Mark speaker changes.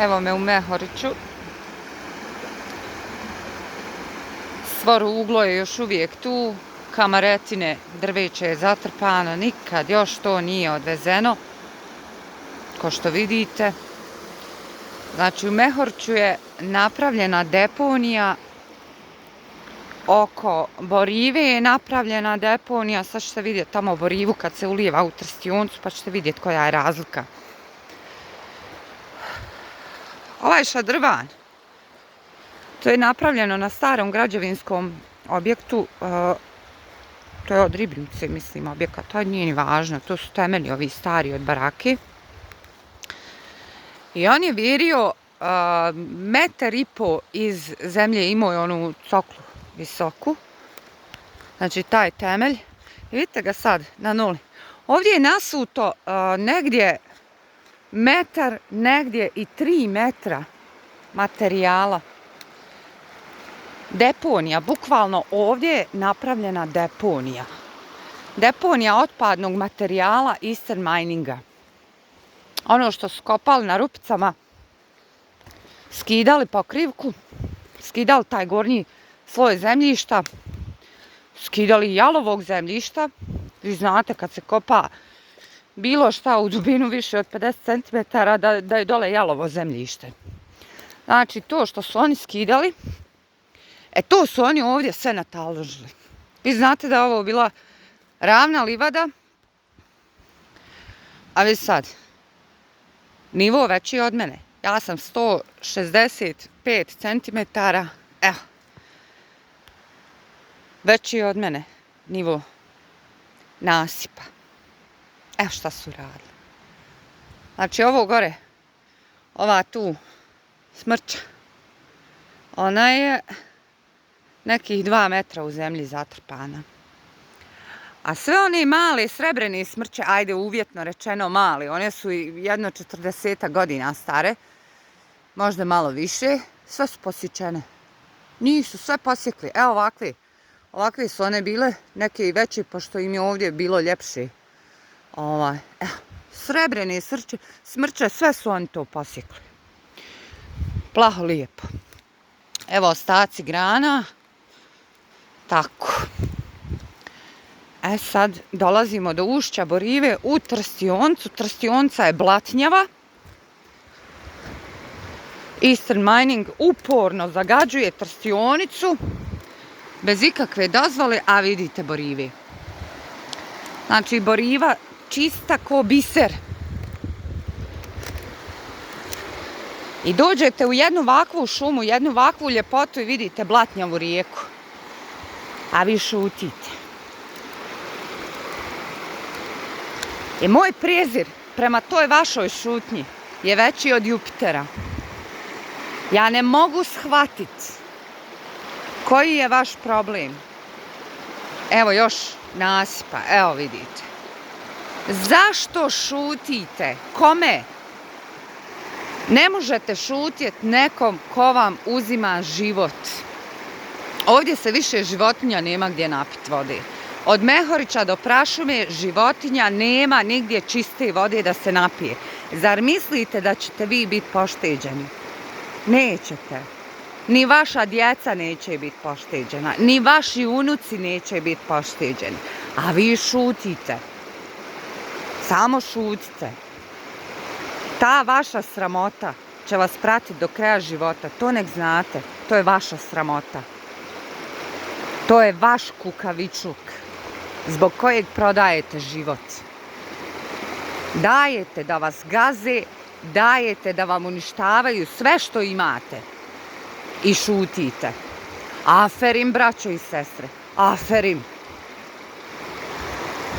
Speaker 1: Evo me u Mehoriću. Svo ruglo je još uvijek tu. Kamaretine, drveće je zatrpano. Nikad još to nije odvezeno. Ko što vidite. Znači u Mehoriću je napravljena deponija. Oko Borive je napravljena deponija. Sad ćete vidjeti tamo Borivu kad se ulijeva u Trstioncu, pa ćete vidjeti koja je razlika. Ovaj šadrvan, to je napravljeno na starom građevinskom objektu. To je od Ribnice, mislim, objekat. To nije ni važno. To su temelji ovi stari od barake. I on je virio 1,5 metra iz zemlje, imao je onu coklu visoku. Znači taj temelj. Vidite ga sad na nuli. Ovdje je nasuto negdje metar, negdje i 3 metra materijala. Deponija, bukvalno ovdje je napravljena deponija. Deponija otpadnog materijala Eastern Mininga. Ono što su kopali na rupicama, skidali pokrivku, skidali taj gornji sloj zemljišta, skidali jalovog zemljišta. Vi znate kad se kopa bilo šta u dubinu više od 50 cm da je dole jalovo zemljište. Znači to što su oni skidali, to su oni ovdje sve nataložili. Vi znate da je ovo bila ravna livada, a vi sad, nivo veći od mene. Ja sam 165 cm, evo, veći od mene nivo nasipa. Evo šta su radili. Znači ovo gore, ova tu smrča, ona je nekih 2 metra u zemlji zatrpana. A sve one male srebrene smrče, ajde uvjetno rečeno male, one su jedno 40 godina stare, možda malo više, sve su posjećene. Nisu sve posjekli. Evo ovakve. Ovakve su one bile, neke i veće, pošto im je ovdje bilo ljepše. Evo, srebrene smrče, sve su oni to posjekli. Plaho lijepo. Evo ostaci grana. Tako. Sad dolazimo do ušća Borive u Trstioncu. Trstionca je blatnjava. Eastern Mining uporno zagađuje Trstionicu bez ikakve dozvole, a vidite Borive. Znači Boriva čista ko biser. I dođete u jednu ovakvu šumu, jednu ovakvu ljepotu i vidite blatnjavu rijeku. A vi šutite. I moj prezir prema toj vašoj šutnji je veći od Jupitera. Ja ne mogu shvatiti koji je vaš problem. Evo još nasipa, evo vidite. Zašto šutite? Kome? Ne možete šutjeti nekom ko vam uzima život. Ovdje se više životinja nema gdje napiti vode. Od Mehorića do Prašume životinja nema nigdje čiste vode da se napije. Zar mislite da ćete vi biti pošteđeni? Nećete. Ni vaša djeca neće biti pošteđena. Ni vaši unuci neće biti pošteđeni. A vi šutite. Samo šutite. Ta vaša sramota će vas pratiti do kraja života. To nek znate. To je vaša sramota. To je vaš kukavičluk zbog kojeg prodajete život. Dajete da vas gaze, dajete da vam uništavaju sve što imate i šutite. Aferim, braćo i sestre, aferim.